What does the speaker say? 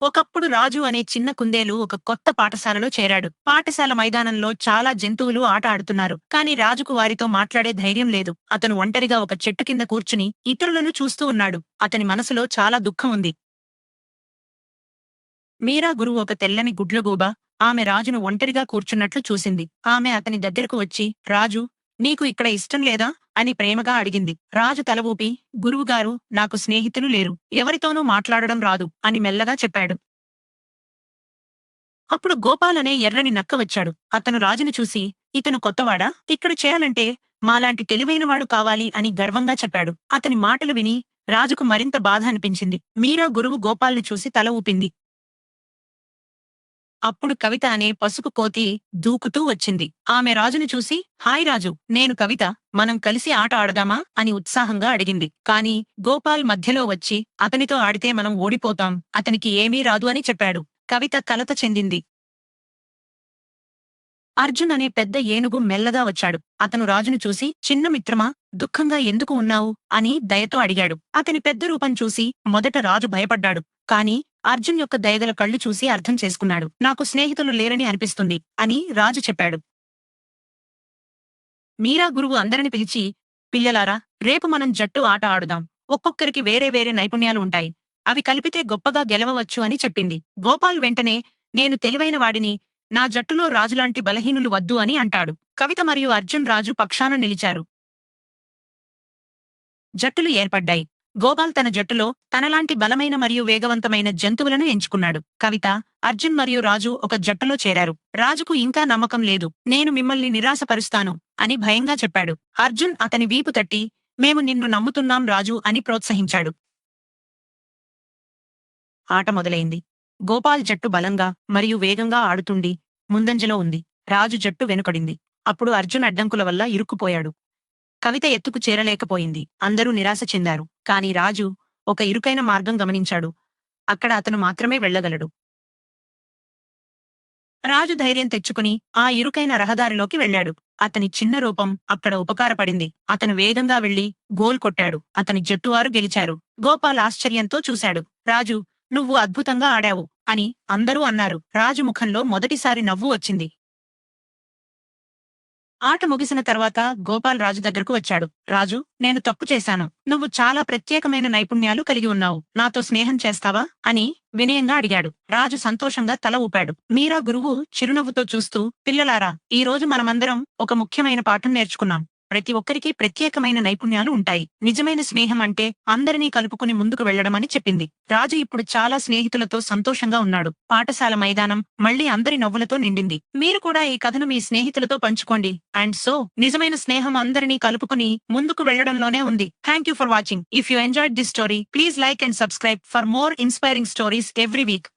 ఒకప్పుడు రాజు అనే చిన్న కుందేలు ఒక కొత్త పాఠశాలలో చేరాడు. పాఠశాల మైదానంలో చాలా జంతువులు ఆట ఆడుతున్నారు. కాని రాజుకు వారితో మాట్లాడే ధైర్యం లేదు. అతను ఒంటరిగా ఒక చెట్టు కింద కూర్చుని ఇతరులను చూస్తూ ఉన్నాడు. అతని మనసులో చాలా దుఃఖం ఉంది. మీరా గురువు ఒక తెల్లని గుడ్లగూబ. ఆమె రాజును ఒంటరిగా కూర్చున్నట్లు చూసింది. ఆమె అతని దగ్గరకు వచ్చి, రాజు, నీకు ఇక్కడ ఇష్టం లేదా అని ప్రేమగా అడిగింది. రాజు తల ఊపి, గురువుగారు, నాకు స్నేహితులు లేరు. ఎవరితోనూ మాట్లాడడం రాదు అని మెల్లగా చెప్పాడు. అప్పుడు గోపాల్ అనే ఎర్రని నక్క వచ్చాడు. అతను రాజును చూసి, ఇతను కొత్తవాడా? ఇక్కడ చేయాలంటే మాలాంటి తెలివైనవాడు కావాలి అని గర్వంగా చెప్పాడు. అతని మాటలు విని రాజుకు మరింత బాధ అనిపించింది. మీరా గురువు గోపాల్ని చూసి తల ఊపింది. అప్పుడు కవిత అనే పసుపు కోతి దూకుతూ వచ్చింది. ఆమె రాజును చూసి, హాయ్ రాజు, నేను కవిత, మనం కలిసి ఆట ఆడదామా అని ఉత్సాహంగా అడిగింది. కాని గోపాల్ మధ్యలో వచ్చి, అతనితో ఆడితే మనం ఓడిపోతాం, అతనికి ఏమీ రాదు అని చెప్పాడు. కవిత కలత చెందింది. అర్జున్ అనే పెద్ద ఏనుగు మెల్లగా వచ్చాడు. అతను రాజును చూసి, చిన్న మిత్రమా, దుఃఖంగా ఎందుకు ఉన్నావు అని దయతో అడిగాడు. అతని పెద్ద రూపం చూసి మొదట రాజు భయపడ్డాడు. కాని అర్జున్ యొక్క దయగల కళ్ళు చూసి అర్థం చేసుకున్నాడు. నాకు స్నేహితులు లేరని అనిపిస్తుంది అని రాజు చెప్పాడు. మీరా గురువు అందరిని పిలిచి, పిల్లలారా, రేపు మనం జట్టు ఆట ఆడుదాం. ఒక్కొక్కరికి వేరే వేరే నైపుణ్యాలు ఉంటాయి. అవి కలిపితే గొప్పగా గెలవవచ్చు అని చెప్పింది. గోపాల్ వెంటనే, నేను తెలివైన వాడిని, నా జట్టులో రాజులాంటి బలహీనులు వద్దు అని అంటాడు. కవిత మరియు అర్జున్ రాజు పక్షాన నిలిచారు. జట్టులు ఏర్పడ్డాయి. గోపాల్ తన జట్టులో తనలాంటి బలమైన మరియు వేగవంతమైన జంతువులను ఎంచుకున్నాడు. కవిత, అర్జున్ మరియు రాజు ఒక జట్టులో చేరారు. రాజుకు ఇంకా నమ్మకం లేదు. నేను మిమ్మల్ని నిరాశపరుస్తాను అని భయంగా చెప్పాడు. అర్జున్ అతని వీపు తట్టి, మేము నిన్ను నమ్ముతున్నాం రాజు అని ప్రోత్సహించాడు. ఆట మొదలైంది. గోపాల్ జట్టు బలంగా మరియు వేగంగా ఆడుతుండి ముందంజలో ఉంది. రాజు జట్టు వెనుకడింది. అప్పుడు అర్జున్ అడ్డంకుల వల్ల ఇరుక్కుపోయాడు. కవిత ఎత్తుకు చేరలేకపోయింది. అందరూ నిరాశ చెందారు. కాని రాజు ఒక ఇరుకైన మార్గం గమనించాడు. అక్కడ అతను మాత్రమే వెళ్ళగలడు. రాజు ధైర్యం తెచ్చుకుని ఆ ఇరుకైన రహదారిలోకి వెళ్ళాడు. అతని చిన్న రూపం అక్కడ ఉపకారపడింది. అతను వేగంగా వెళ్లి గోల్ కొట్టాడు. అతని జట్టువారు గెలిచారు. గోపాల్ ఆశ్చర్యంతో చూశాడు. రాజు, నువ్వు అద్భుతంగా ఆడావు అని అందరూ అన్నారు. రాజు ముఖంలో మొదటిసారి నవ్వు వచ్చింది. ఆట ముగిసిన తర్వాత గోపాల్ రాజు దగ్గరకు వచ్చాడు. రాజు, నేను తప్పు చేశాను. నువ్వు చాలా ప్రత్యేకమైన నైపుణ్యాలు కలిగి ఉన్నావు. నాతో స్నేహం చేస్తావా అని వినయంగా అడిగాడు. రాజు సంతోషంగా తల ఊపాడు. మీరా గురువు చిరునవ్వుతో చూస్తూ, పిల్లలారా, ఈ రోజు మనమందరం ఒక ముఖ్యమైన పాఠం నేర్చుకున్నాం. ప్రతి ఒక్కరికి ప్రత్యేకమైన నైపుణ్యాలు ఉంటాయి. నిజమైన స్నేహం అంటే అందరినీ కలుపుకుని ముందుకు వెళ్లడం అని చెప్పింది. రాజు ఇప్పుడు చాలా స్నేహితులతో సంతోషంగా ఉన్నాడు. పాఠశాల మైదానం మళ్లీ అందరి నవ్వులతో నిండింది. మీరు కూడా ఈ కథను మీ స్నేహితులతో పంచుకోండి. అండ్ సో, నిజమైన స్నేహం అందరినీ కలుపుకుని ముందుకు వెళ్లడంలోనే ఉంది. Thank you for watching. If you enjoyed this story, please like and subscribe for more inspiring stories every week.